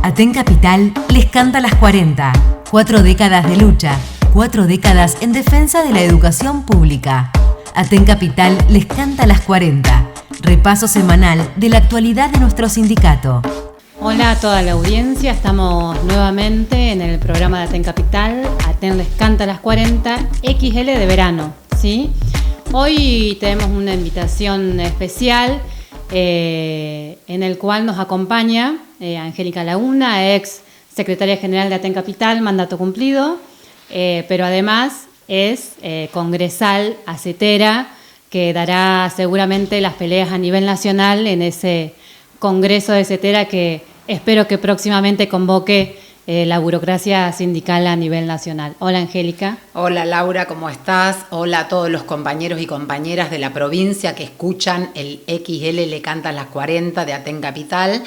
Aten Capital les canta las 40. 4 décadas de lucha, 4 décadas en defensa de la educación pública. Aten Capital les canta las 40. Repaso semanal de la actualidad de nuestro sindicato. Hola a toda la audiencia, estamos nuevamente en el programa de Aten Capital. Aten les canta las 40, XL de verano, ¿sí? Hoy tenemos una invitación especial en el cual nos acompaña Angélica Laguna, ex secretaria general de Aten Capital, mandato cumplido, pero además es congresal acetera que dará seguramente las peleas a nivel nacional en ese congreso de acetera que espero que próximamente convoque la burocracia sindical a nivel nacional. Hola, Angélica. Hola, Laura, ¿cómo estás? Hola a todos los compañeros y compañeras de la provincia que escuchan el XL Le Cantan las 40 de Aten Capital.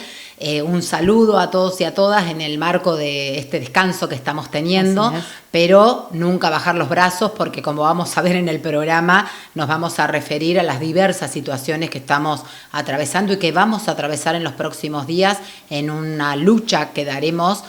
Un saludo a todos y a todas en el marco de este descanso que estamos teniendo, pero nunca bajar los brazos porque, como vamos a ver en el programa, nos vamos a referir a las diversas situaciones que estamos atravesando y que vamos a atravesar en los próximos días en una lucha que daremos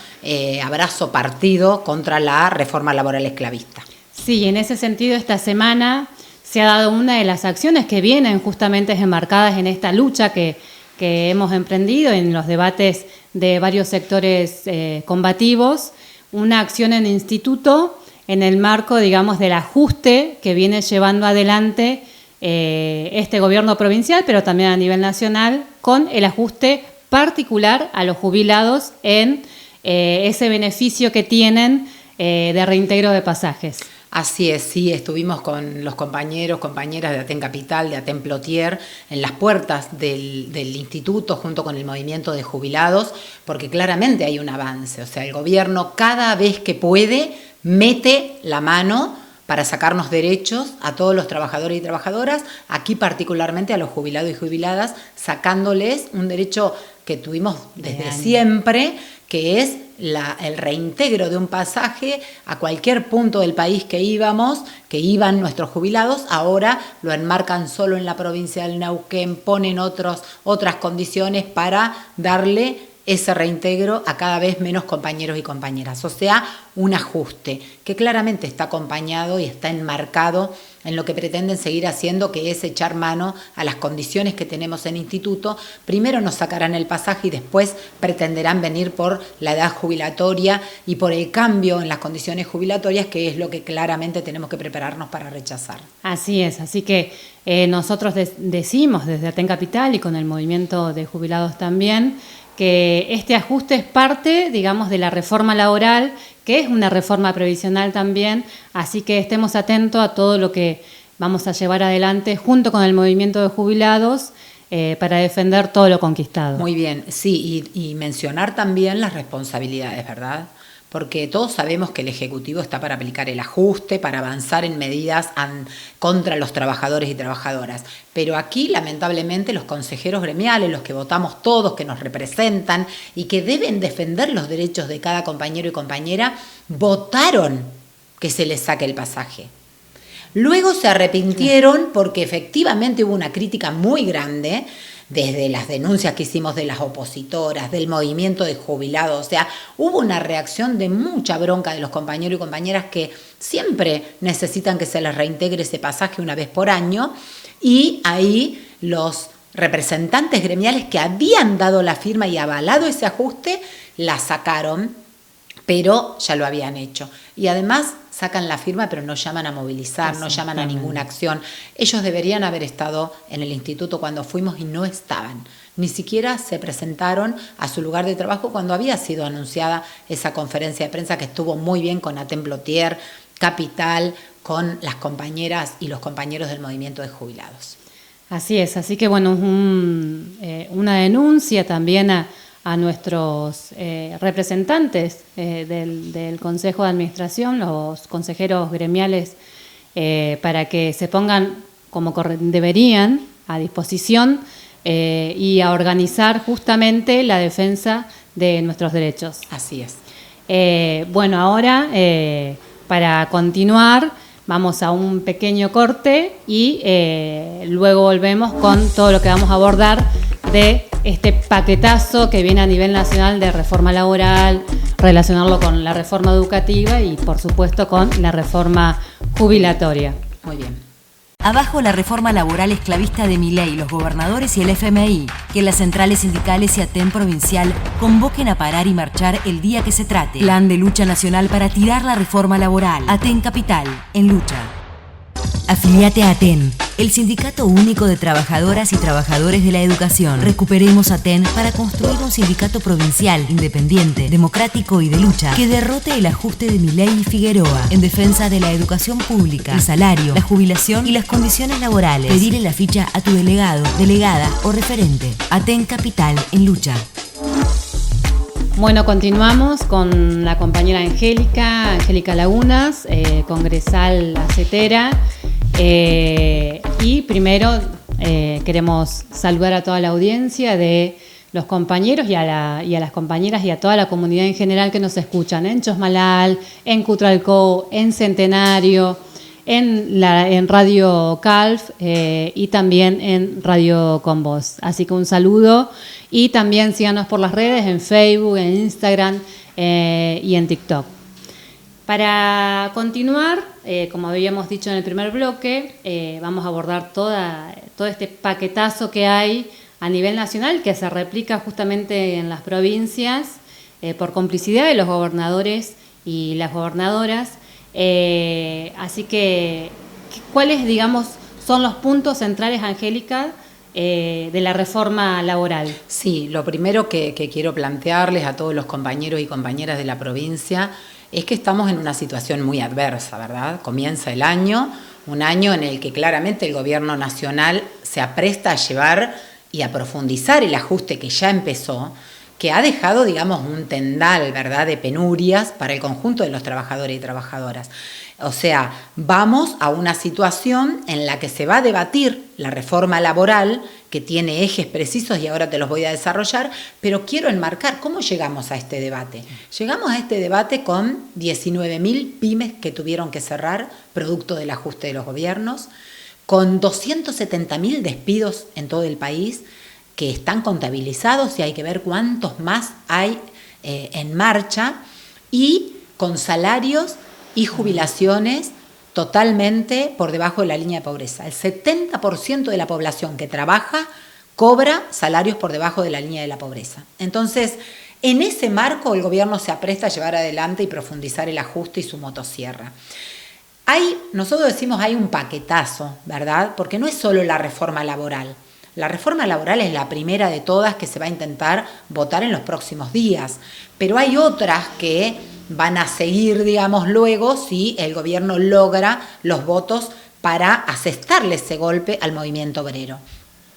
abrazo partido contra la reforma laboral esclavista. Sí, en ese sentido, esta semana se ha dado una de las acciones que vienen justamente enmarcadas en esta lucha que hemos emprendido en los debates de varios sectores combativos, una acción en instituto en el marco, digamos, del ajuste que viene llevando adelante este gobierno provincial, pero también a nivel nacional, con el ajuste particular a los jubilados en ese beneficio que tienen de reintegro de pasajes. Así es, sí, estuvimos con los compañeros, compañeras de Aten Capital, de Aten Plotier, en las puertas del instituto junto con el movimiento de jubilados, porque claramente hay un avance. O sea, el gobierno cada vez que puede mete la mano para sacarnos derechos a todos los trabajadores y trabajadoras, aquí particularmente a los jubilados y jubiladas, sacándoles un derecho que tuvimos desde siempre, que es el reintegro de un pasaje a cualquier punto del país que iban nuestros jubilados. Ahora lo enmarcan solo en la provincia del Neuquén, ponen otras condiciones para darle ese reintegro a cada vez menos compañeros y compañeras. O sea, un ajuste que claramente está acompañado y está enmarcado en lo que pretenden seguir haciendo, que es echar mano a las condiciones que tenemos en instituto. Primero nos sacarán el pasaje y después pretenderán venir por la edad jubilatoria y por el cambio en las condiciones jubilatorias, que es lo que claramente tenemos que prepararnos para rechazar. Así es, así que nosotros decimos desde Aten Capital y con el movimiento de jubilados también, que este ajuste es parte, digamos, de la reforma laboral, que es una reforma previsional también, así que estemos atentos a todo lo que vamos a llevar adelante junto con el movimiento de jubilados para defender todo lo conquistado. Muy bien, sí, y mencionar también las responsabilidades, ¿verdad? Porque todos sabemos que el Ejecutivo está para aplicar el ajuste, para avanzar en medidas contra los trabajadores y trabajadoras. Pero aquí, lamentablemente, los consejeros gremiales, los que votamos todos, que nos representan y que deben defender los derechos de cada compañero y compañera, votaron que se les saque el pasaje. Luego se arrepintieron porque efectivamente hubo una crítica muy grande desde las denuncias que hicimos de las opositoras, del movimiento de jubilados. O sea, hubo una reacción de mucha bronca de los compañeros y compañeras que siempre necesitan que se les reintegre ese pasaje una vez por año, y ahí los representantes gremiales que habían dado la firma y avalado ese ajuste, la sacaron, pero ya lo habían hecho. Y además sacan la firma, pero no llaman a movilizar, no llaman a ninguna acción. Ellos deberían haber estado en el instituto cuando fuimos y no estaban. Ni siquiera se presentaron a su lugar de trabajo cuando había sido anunciada esa conferencia de prensa, que estuvo muy bien con Aten Plotier, Capital, con las compañeras y los compañeros del movimiento de jubilados. Así es, así que bueno, una denuncia también a nuestros representantes del Consejo de Administración, los consejeros gremiales, para que se pongan como deberían a disposición y a organizar justamente la defensa de nuestros derechos. Así es. Bueno, ahora para continuar vamos a un pequeño corte y luego volvemos con todo lo que vamos a abordar de este paquetazo que viene a nivel nacional de reforma laboral, relacionarlo con la reforma educativa y, por supuesto, con la reforma jubilatoria. Muy bien. Abajo la reforma laboral esclavista de Milei, los gobernadores y el FMI. Que las centrales sindicales y ATEN provincial convoquen a parar y marchar el día que se trate. Plan de lucha nacional para tirar la reforma laboral. ATEN Capital, en lucha. Afiliate a ATEN, el Sindicato Único de Trabajadoras y Trabajadores de la Educación. Recuperemos ATEN para construir un sindicato provincial, independiente, democrático y de lucha, que derrote el ajuste de Milei y Figueroa, en defensa de la educación pública, el salario, la jubilación y las condiciones laborales. Pedirle la ficha a tu delegado, delegada o referente. ATEN Capital, en lucha. Bueno, continuamos con la compañera Angélica Lagunas, congresal acetera. Y primero queremos saludar a toda la audiencia de los compañeros y a las compañeras y a toda la comunidad en general que nos escuchan en Chosmalal, en Cutralcó, en Centenario, en Radio Calf y también en Radio Con Voz. Así que un saludo y también síganos por las redes en Facebook, en Instagram y en TikTok. Para continuar, como habíamos dicho en el primer bloque, vamos a abordar todo este paquetazo que hay a nivel nacional que se replica justamente en las provincias por complicidad de los gobernadores y las gobernadoras. Así que, ¿cuáles, digamos, son los puntos centrales, Angélica, de la reforma laboral? Sí, lo primero que quiero plantearles a todos los compañeros y compañeras de la provincia es que estamos en una situación muy adversa, ¿verdad? Comienza el año, un año en el que claramente el gobierno nacional se apresta a llevar y a profundizar el ajuste que ya empezó, que ha dejado, digamos, un tendal, ¿verdad?, de penurias para el conjunto de los trabajadores y trabajadoras. O sea, vamos a una situación en la que se va a debatir la reforma laboral, que tiene ejes precisos y ahora te los voy a desarrollar, pero quiero enmarcar cómo llegamos a este debate. Llegamos a este debate con 19.000 pymes que tuvieron que cerrar, producto del ajuste de los gobiernos, con 270.000 despidos en todo el país, que están contabilizados y hay que ver cuántos más hay en marcha, y con salarios y jubilaciones totalmente por debajo de la línea de pobreza. El 70% de la población que trabaja cobra salarios por debajo de la línea de la pobreza. Entonces, en ese marco el gobierno se apresta a llevar adelante y profundizar el ajuste y su motosierra. Nosotros decimos hay un paquetazo, ¿verdad? Porque no es solo la reforma laboral. La reforma laboral es la primera de todas que se va a intentar votar en los próximos días, pero hay otras que van a seguir, digamos, luego si el gobierno logra los votos para asestarle ese golpe al movimiento obrero.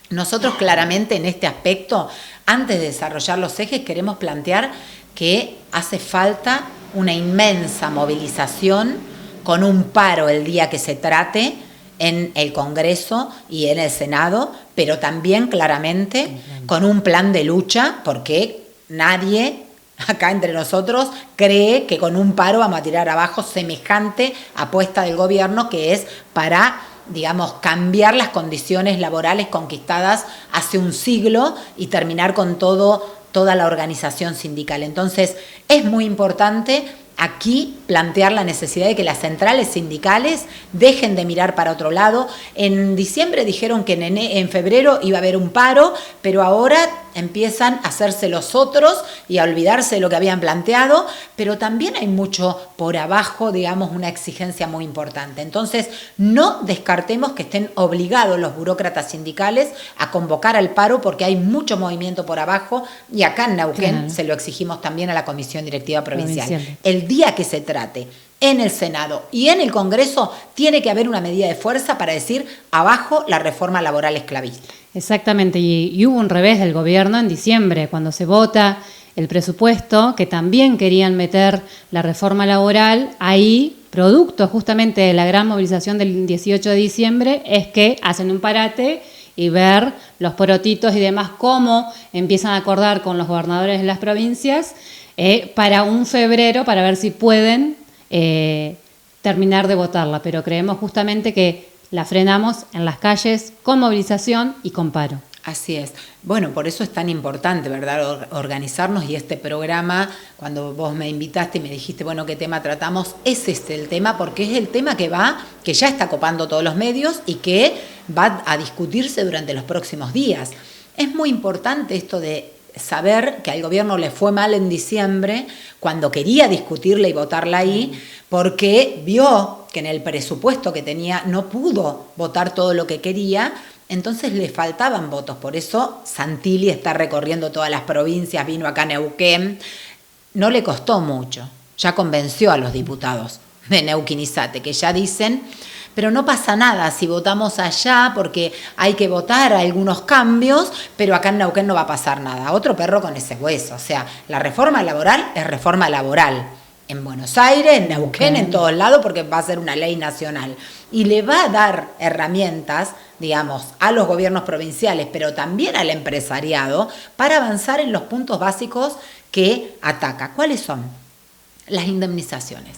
Nosotros claramente en este aspecto, antes de desarrollar los ejes, queremos plantear que hace falta una inmensa movilización con un paro el día que se trate en el Congreso y en el Senado, pero también claramente con un plan de lucha, porque nadie acá entre nosotros cree que con un paro vamos a tirar abajo semejante apuesta del gobierno, que es para, digamos, cambiar las condiciones laborales conquistadas hace un siglo y terminar con toda la organización sindical. Entonces, es muy importante aquí plantear la necesidad de que las centrales sindicales dejen de mirar para otro lado. En diciembre dijeron que en febrero iba a haber un paro, pero ahora empiezan a hacerse los otros y a olvidarse de lo que habían planteado, pero también hay mucho por abajo, digamos, una exigencia muy importante. Entonces, no descartemos que estén obligados los burócratas sindicales a convocar al paro, porque hay mucho movimiento por abajo, y acá en Neuquén se lo exigimos también a la Comisión Directiva Provincial. El día que se trate en el Senado y en el Congreso tiene que haber una medida de fuerza para decir abajo la reforma laboral esclavista. Exactamente, y hubo un revés del gobierno en diciembre, cuando se vota el presupuesto, que también querían meter la reforma laboral ahí, producto justamente de la gran movilización del 18 de diciembre, es que hacen un parate y ver los porotitos y demás cómo empiezan a acordar con los gobernadores de las provincias para un febrero, para ver si pueden terminar de votarla, pero creemos justamente que la frenamos en las calles con movilización y con paro. Así es. Bueno, por eso es tan importante, ¿verdad? Organizarnos, y este programa, cuando vos me invitaste y me dijiste, bueno, ¿qué tema tratamos? Es este el tema, porque es el tema que ya está copando todos los medios y que va a discutirse durante los próximos días. Es muy importante esto de saber que al gobierno le fue mal en diciembre cuando quería discutirla y votarla ahí, porque vio que en el presupuesto que tenía no pudo votar todo lo que quería. Entonces le faltaban votos, por eso Santilli está recorriendo todas las provincias, vino acá a Neuquén, no le costó mucho, ya convenció a los diputados de Neuquén y Sate, que ya dicen, pero no pasa nada si votamos allá porque hay que votar algunos cambios, pero acá en Neuquén no va a pasar nada, otro perro con ese hueso, o sea, la reforma laboral es reforma laboral. En Buenos Aires, en Neuquén, en todos lados, porque va a ser una ley nacional. Y le va a dar herramientas, digamos, a los gobiernos provinciales, pero también al empresariado, para avanzar en los puntos básicos que ataca. ¿Cuáles son? Las indemnizaciones.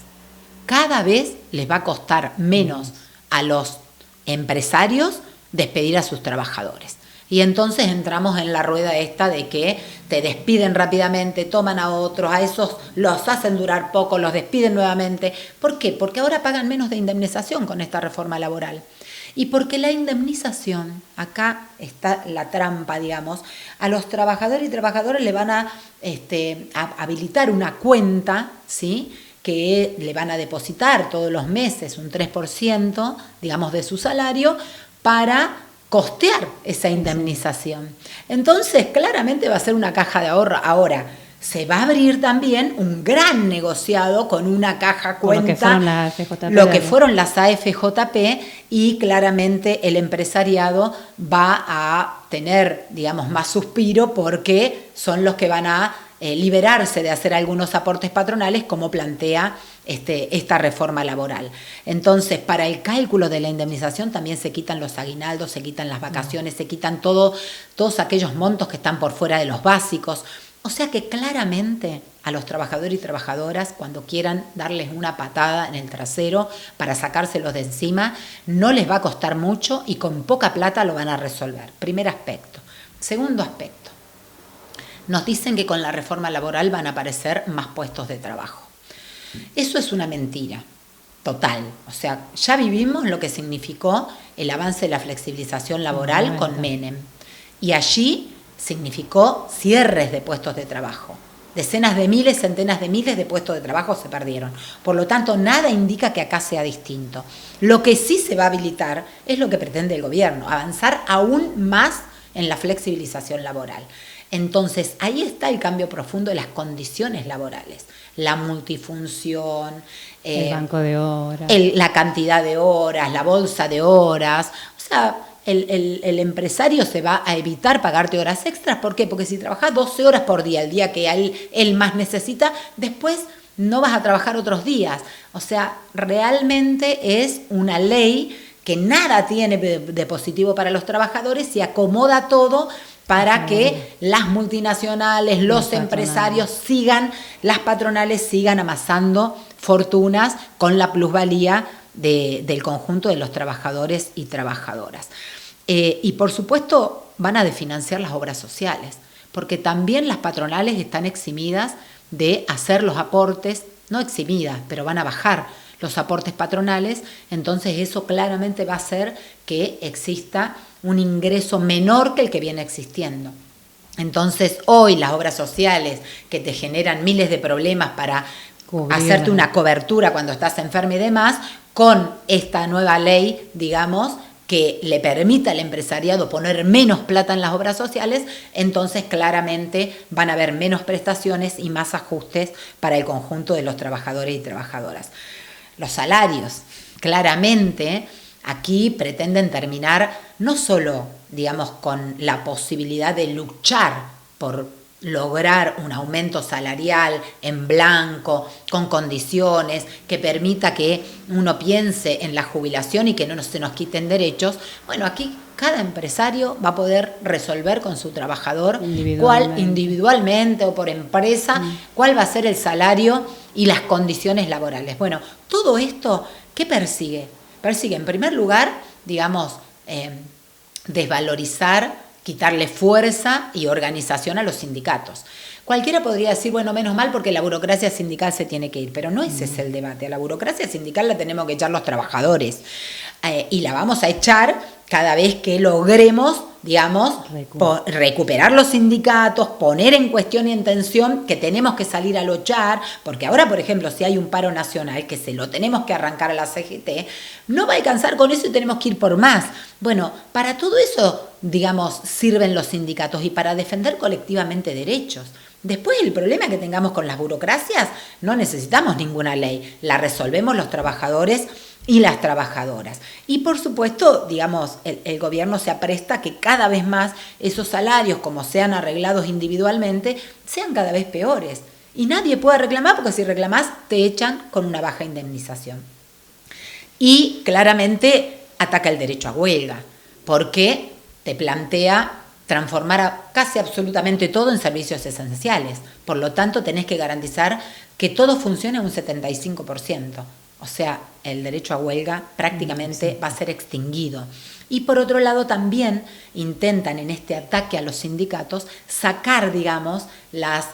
Cada vez les va a costar menos a los empresarios despedir a sus trabajadores. Y entonces entramos en la rueda esta de que te despiden rápidamente, toman a otros, a esos los hacen durar poco, los despiden nuevamente. ¿Por qué? Porque ahora pagan menos de indemnización con esta reforma laboral. Y porque la indemnización, acá está la trampa, digamos, a los trabajadores y trabajadoras le van a habilitar una cuenta, ¿sí?, que le van a depositar todos los meses un 3%, digamos, de su salario para costear esa indemnización. Entonces, claramente va a ser una caja de ahorro. Ahora, se va a abrir también un gran negociado con una caja cuenta, lo que fueron las AFJP, y claramente el empresariado va a tener, digamos, más suspiro, porque son los que van a liberarse de hacer algunos aportes patronales, como plantea esta reforma laboral. Entonces, para el cálculo de la indemnización también se quitan los aguinaldos, se quitan las vacaciones, se quitan todos aquellos montos que están por fuera de los básicos. O sea que claramente a los trabajadores y trabajadoras, cuando quieran darles una patada en el trasero para sacárselos de encima, no les va a costar mucho y con poca plata lo van a resolver. Primer aspecto. Segundo aspecto. Nos dicen que con la reforma laboral van a aparecer más puestos de trabajo. Eso es una mentira total. O sea, ya vivimos lo que significó el avance de la flexibilización laboral con Menem. Y allí significó cierres de puestos de trabajo. Decenas de miles, centenas de miles de puestos de trabajo se perdieron. Por lo tanto, nada indica que acá sea distinto. Lo que sí se va a habilitar es lo que pretende el gobierno, avanzar aún más en la flexibilización laboral. Entonces, ahí está el cambio profundo de las condiciones laborales. La multifunción, el banco de horas, la cantidad de horas, la bolsa de horas. O sea, el empresario se va a evitar pagarte horas extras. ¿Por qué? Porque si trabajas 12 horas por día, el día que él más necesita, después no vas a trabajar otros días. O sea, realmente es una ley que nada tiene de positivo para los trabajadores y acomoda todo para que las multinacionales, los empresarios las patronales sigan amasando fortunas con la plusvalía del conjunto de los trabajadores y trabajadoras. Y por supuesto van a desfinanciar las obras sociales, porque también las patronales están eximidas de hacer los aportes, no eximidas, pero van a bajar los aportes patronales. Entonces eso claramente va a hacer que exista un ingreso menor que el que viene existiendo. Entonces hoy las obras sociales, que te generan miles de problemas para hacerte una cobertura cuando estás enfermo y demás, con esta nueva ley, digamos, que le permita al empresariado poner menos plata en las obras sociales, entonces claramente van a haber menos prestaciones y más ajustes para el conjunto de los trabajadores y trabajadoras. Los salarios, claramente, aquí pretenden terminar no solo, digamos, con la posibilidad de luchar por lograr un aumento salarial en blanco, con condiciones que permita que uno piense en la jubilación y que no se nos quiten derechos. Bueno, aquí cada empresario va a poder resolver con su trabajador individualmente o por empresa, cuál va a ser el salario y las condiciones laborales. Bueno, todo esto, ¿qué persigue? Persigue, en primer lugar, digamos, desvalorizar quitarle fuerza y organización a los sindicatos. Cualquiera podría decir, bueno, menos mal porque la burocracia sindical se tiene que ir, pero no ese es el debate. A la burocracia sindical la tenemos que echar los trabajadores y la vamos a echar cada vez que logremos, digamos, recuperar los sindicatos, poner en cuestión y en tensión que tenemos que salir a luchar, porque ahora, por ejemplo, si hay un paro nacional que se lo tenemos que arrancar a la CGT, no va a alcanzar con eso y tenemos que ir por más. Bueno, para todo eso, digamos, sirven los sindicatos y para defender colectivamente derechos. Después el problema que tengamos con las burocracias, no necesitamos ninguna ley, la resolvemos los trabajadores y las trabajadoras. Y por supuesto, digamos, el gobierno se apresta a que cada vez más esos salarios, como sean arreglados individualmente, sean cada vez peores. Y nadie puede reclamar, porque si reclamás te echan con una baja indemnización. Y claramente ataca el derecho a huelga, porque te plantea transformar casi absolutamente todo en servicios esenciales. Por lo tanto, tenés que garantizar que todo funcione a un 75%. O sea, el derecho a huelga prácticamente va a ser extinguido. Y por otro lado también intentan en este ataque a los sindicatos sacar, digamos, las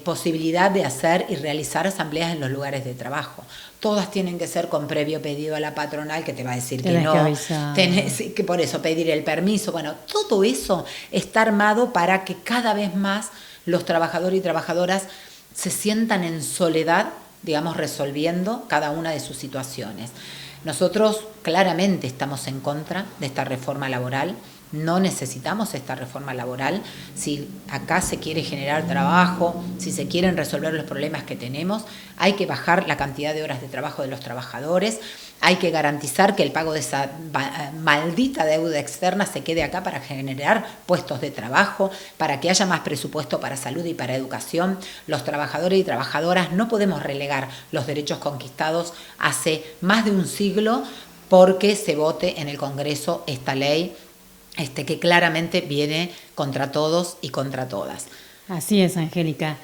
posibilidad de hacer y realizar asambleas en los lugares de trabajo. Todas tienen que ser con previo pedido a la patronal, que te va a decir que no. Tenés que por eso pedir el permiso. Bueno, todo eso está armado para que cada vez más los trabajadores y trabajadoras se sientan en soledad, digamos, resolviendo cada una de sus situaciones. Nosotros claramente estamos en contra de esta reforma laboral. No necesitamos esta reforma laboral. Si acá se quiere generar trabajo, si se quieren resolver los problemas que tenemos, hay que bajar la cantidad de horas de trabajo de los trabajadores, hay que garantizar que el pago de esa maldita deuda externa se quede acá para generar puestos de trabajo, para que haya más presupuesto para salud y para educación. Los trabajadores y trabajadoras no podemos relegar los derechos conquistados hace más de un siglo porque se vote en el Congreso esta ley que claramente viene contra todos y contra todas. Así es, Angélica.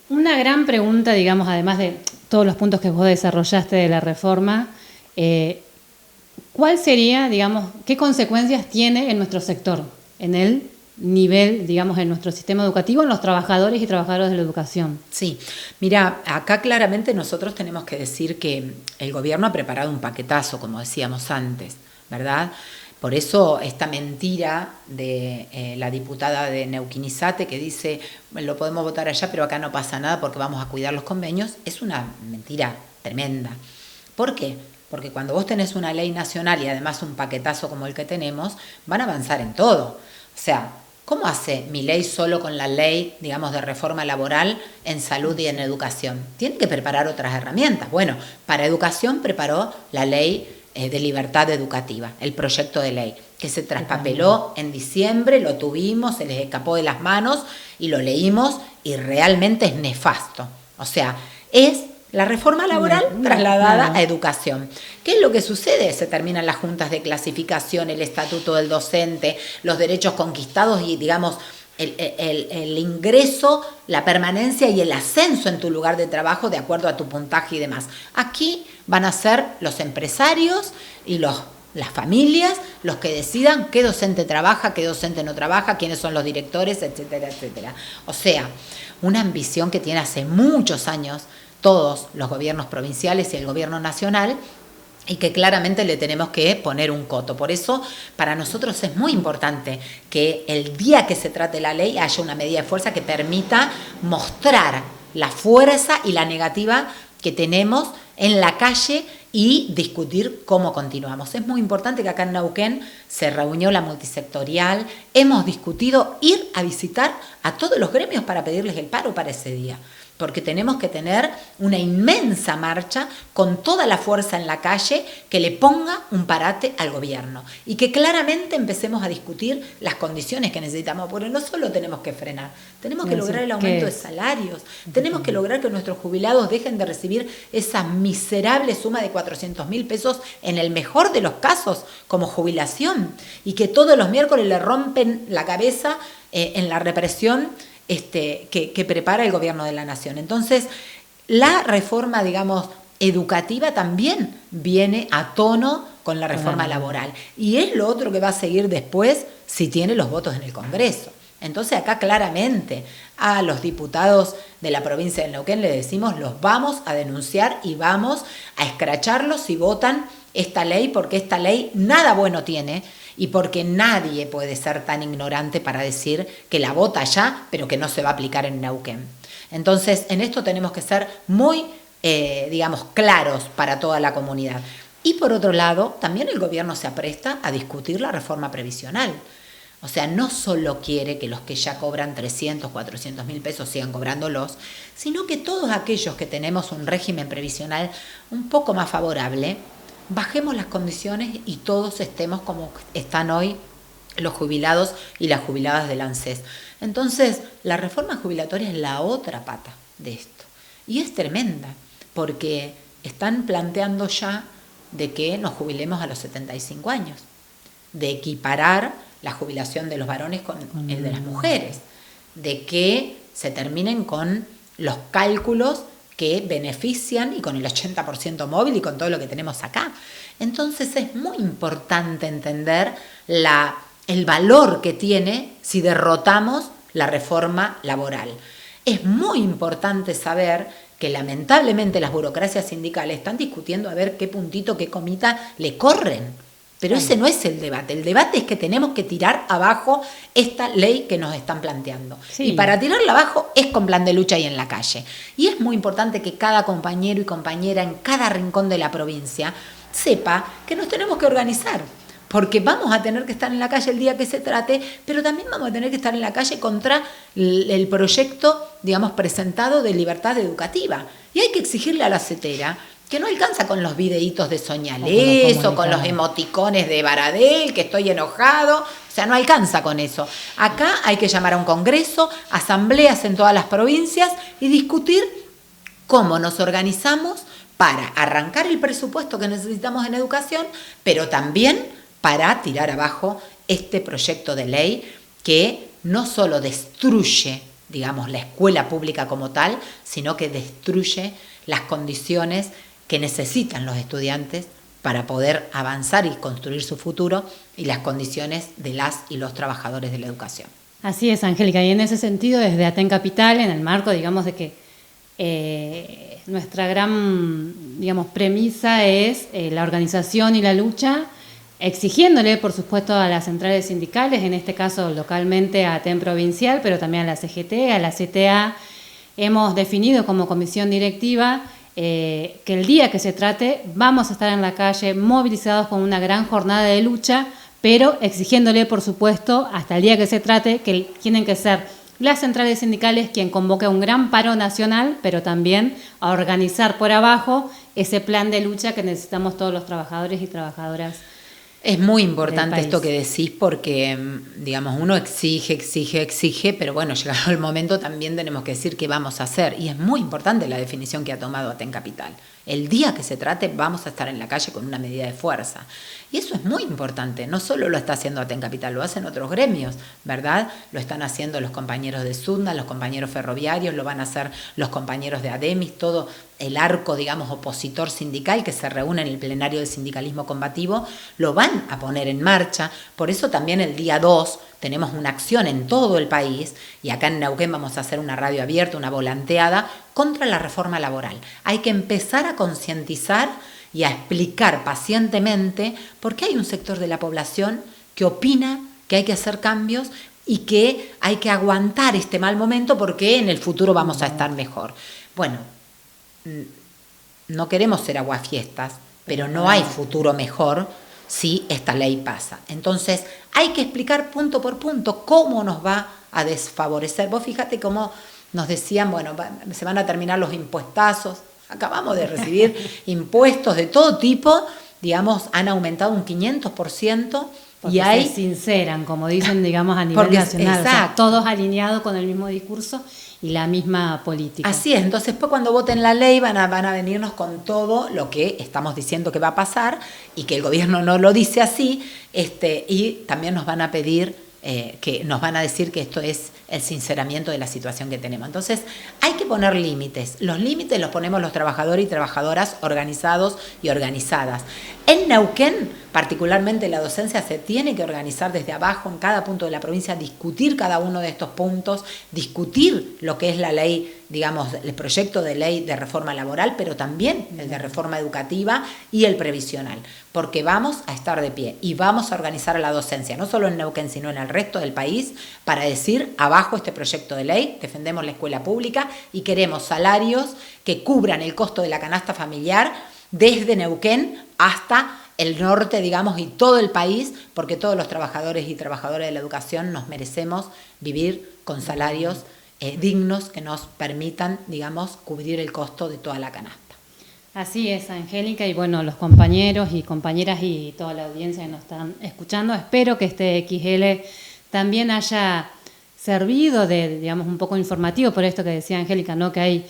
Una gran pregunta, digamos, además de todos los puntos que vos desarrollaste de la reforma, ¿cuál sería, digamos, qué consecuencias tiene en nuestro sector, en el nivel, digamos, en nuestro sistema educativo, en los trabajadores y trabajadoras de la educación? Sí, mira, acá claramente nosotros tenemos que decir que el gobierno ha preparado un paquetazo, como decíamos antes, ¿verdad? Por eso esta mentira de la diputada de Neuquén Izate que dice, lo podemos votar allá, pero acá no pasa nada porque vamos a cuidar los convenios, es una mentira tremenda. ¿Por qué? Porque cuando vos tenés una ley nacional y además un paquetazo como el que tenemos, van a avanzar en todo. O sea, ¿cómo hace Milei solo con la ley, digamos, de reforma laboral en salud y en educación? Tiene que preparar otras herramientas. Bueno, para educación preparó la ley de libertad educativa, el proyecto de ley, que se traspapeló en diciembre, lo tuvimos, se les escapó de las manos y lo leímos y realmente es nefasto. O sea, es la reforma laboral trasladada a educación. ¿Qué es lo que sucede? Se terminan las juntas de clasificación, el estatuto del docente, los derechos conquistados y, digamos, el ingreso, la permanencia y el ascenso en tu lugar de trabajo de acuerdo a tu puntaje y demás. Aquí van a ser los empresarios y las familias los que decidan qué docente trabaja, qué docente no trabaja, quiénes son los directores, etcétera, etcétera. O sea, una ambición que tiene hace muchos años todos los gobiernos provinciales y el gobierno nacional, y que claramente le tenemos que poner un coto. Por eso, para nosotros es muy importante que el día que se trate la ley haya una medida de fuerza que permita mostrar la fuerza y la negativa que tenemos en la calle y discutir cómo continuamos. Es muy importante que acá en Neuquén se reunió la multisectorial, hemos discutido ir a visitar a todos los gremios para pedirles el paro para ese día, porque tenemos que tener una inmensa marcha con toda la fuerza en la calle que le ponga un parate al gobierno y que claramente empecemos a discutir las condiciones que necesitamos, porque no solo tenemos que frenar, tenemos que lograr el aumento de salarios, tenemos que lograr que nuestros jubilados dejen de recibir esa miserable suma de 400.000 pesos en el mejor de los casos como jubilación y que todos los miércoles le rompen la cabeza en la represión que prepara el gobierno de la nación. Entonces, la reforma, digamos, educativa también viene a tono con la reforma laboral. Y es lo otro que va a seguir después si tiene los votos en el Congreso. Entonces acá claramente a los diputados de la provincia de Neuquén le decimos, los vamos a denunciar y vamos a escracharlos si votan esta ley, porque esta ley nada bueno tiene y porque nadie puede ser tan ignorante para decir que la vota allá, pero que no se va a aplicar en Neuquén. Entonces, en esto tenemos que ser muy, claros para toda la comunidad. Y por otro lado, también el gobierno se apresta a discutir la reforma previsional. O sea, no solo quiere que los que ya cobran 300, 400 mil pesos sigan cobrándolos, sino que todos aquellos que tenemos un régimen previsional un poco más favorable, bajemos las condiciones y todos estemos como están hoy los jubilados y las jubiladas del ANSES. Entonces, la reforma jubilatoria es la otra pata de esto. Y es tremenda, porque están planteando ya de que nos jubilemos a los 75 años, de equiparar la jubilación de los varones con el de las mujeres, de que se terminen con los cálculos que benefician y con el 80% móvil y con todo lo que tenemos acá. Entonces es muy importante entender el valor que tiene si derrotamos la reforma laboral. Es muy importante saber que lamentablemente las burocracias sindicales están discutiendo a ver qué puntito, qué comita le corren. Pero ese no es el debate. El debate es que tenemos que tirar abajo esta ley que nos están planteando. Sí. Y para tirarla abajo es con plan de lucha y en la calle. Y es muy importante que cada compañero y compañera en cada rincón de la provincia sepa que nos tenemos que organizar. Porque vamos a tener que estar en la calle el día que se trate, pero también vamos a tener que estar en la calle contra el proyecto, presentado de libertad educativa. Y hay que exigirle a la CETERA que no alcanza con los videitos de Soñalés o con los emoticones de Baradel, que estoy enojado, o sea, no alcanza con eso. Acá hay que llamar a un congreso, asambleas en todas las provincias y discutir cómo nos organizamos para arrancar el presupuesto que necesitamos en educación, pero también para tirar abajo este proyecto de ley que no solo destruye, la escuela pública como tal, sino que destruye las condiciones que necesitan los estudiantes para poder avanzar y construir su futuro y las condiciones de las y los trabajadores de la educación. Así es, Angélica, y en ese sentido, desde Aten Capital, en el marco, de que nuestra gran, premisa es la organización y la lucha, exigiéndole, por supuesto, a las centrales sindicales, en este caso localmente a Aten Provincial, pero también a la CGT, a la CTA, hemos definido como comisión directiva que el día que se trate vamos a estar en la calle movilizados con una gran jornada de lucha, pero exigiéndole, por supuesto, hasta el día que se trate, que tienen que ser las centrales sindicales quien convoque un gran paro nacional, pero también a organizar por abajo ese plan de lucha que necesitamos todos los trabajadores y trabajadoras. Es muy importante esto que decís porque, uno exige, pero bueno, llegado el momento también tenemos que decir qué vamos a hacer. Y es muy importante la definición que ha tomado Aten Capital. El día que se trate vamos a estar en la calle con una medida de fuerza. Y eso es muy importante. No solo lo está haciendo Aten Capital, lo hacen otros gremios, ¿verdad? Lo están haciendo los compañeros de SUDNA, los compañeros ferroviarios, lo van a hacer los compañeros de ADEMIS, todo el arco, opositor sindical que se reúne en el plenario del sindicalismo combativo, lo van a poner en marcha. Por eso también el día 2 tenemos una acción en todo el país y acá en Neuquén vamos a hacer una radio abierta, una volanteada contra la reforma laboral. Hay que empezar a concientizar y a explicar pacientemente por qué hay un sector de la población que opina que hay que hacer cambios y que hay que aguantar este mal momento porque en el futuro vamos a estar mejor. Bueno, no queremos ser aguafiestas, pero no hay futuro mejor si esta ley pasa. Entonces hay que explicar punto por punto cómo nos va a desfavorecer. Vos fíjate cómo nos decían, se van a terminar los impuestazos. Acabamos de recibir impuestos de todo tipo, han aumentado un 500%. Porque se sinceran, como dicen, a nivel nacional. O sea, todos alineados con el mismo discurso y la misma política. Así es, entonces después cuando voten la ley van a venirnos con todo lo que estamos diciendo que va a pasar y que el gobierno no lo dice así, y también nos van a pedir, que nos van a decir que esto es el sinceramiento de la situación que tenemos. Entonces, hay que poner límites. Los límites los ponemos los trabajadores y trabajadoras organizados y organizadas. En Neuquén, particularmente la docencia se tiene que organizar desde abajo en cada punto de la provincia, discutir cada uno de estos puntos, discutir lo que es la ley, digamos, el proyecto de ley de reforma laboral, pero también el de reforma educativa y el previsional, porque vamos a estar de pie y vamos a organizar a la docencia, no solo en Neuquén, sino en el resto del país, para decir, abajo este proyecto de ley, defendemos la escuela pública y queremos salarios que cubran el costo de la canasta familiar desde Neuquén hasta el norte, digamos, y todo el país, porque todos los trabajadores y trabajadoras de la educación nos merecemos vivir con salarios dignos que nos permitan, digamos, cubrir el costo de toda la canasta. Así es, Angélica, y bueno, los compañeros y compañeras y toda la audiencia que nos están escuchando, espero que este XL también haya servido de, digamos, un poco informativo por esto que decía Angélica, ¿no? Que hay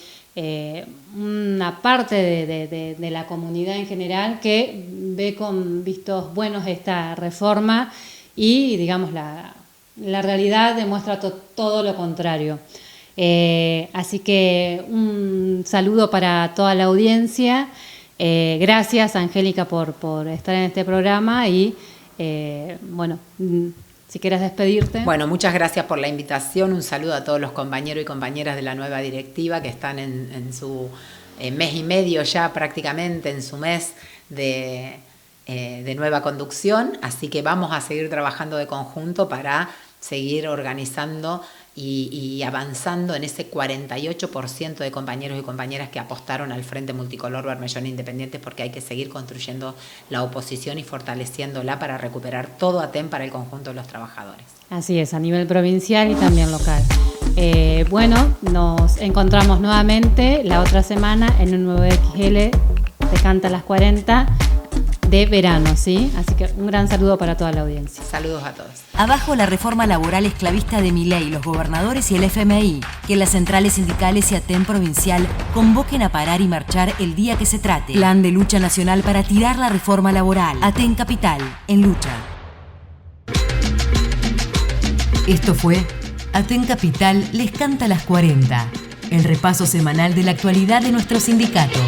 una parte de la comunidad en general que ve con vistos buenos esta reforma y, digamos, la realidad demuestra todo lo contrario. Así que un saludo para toda la audiencia. Gracias, Angélica, por estar en este programa y, bueno, si quieres despedirte. Bueno, muchas gracias por la invitación. Un saludo a todos los compañeros y compañeras de la nueva directiva que están en su mes y medio ya prácticamente, en su mes de nueva conducción. Así que vamos a seguir trabajando de conjunto para seguir organizando y avanzando en ese 48% de compañeros y compañeras que apostaron al Frente Multicolor Bermellón Independiente, porque hay que seguir construyendo la oposición y fortaleciéndola para recuperar todo ATEN para el conjunto de los trabajadores. Así es, a nivel provincial y también local. Bueno, nos encontramos nuevamente la otra semana en un nuevo XL Te Canta las 40 de verano, ¿sí? Así que un gran saludo para toda la audiencia. Saludos a todos. Abajo la reforma laboral esclavista de Milei, los gobernadores y el FMI. Que las centrales sindicales y ATEN provincial convoquen a parar y marchar el día que se trate. Plan de lucha nacional para tirar la reforma laboral. ATEN Capital, en lucha. Esto fue ATEN Capital les canta las 40. El repaso semanal de la actualidad de nuestro sindicato.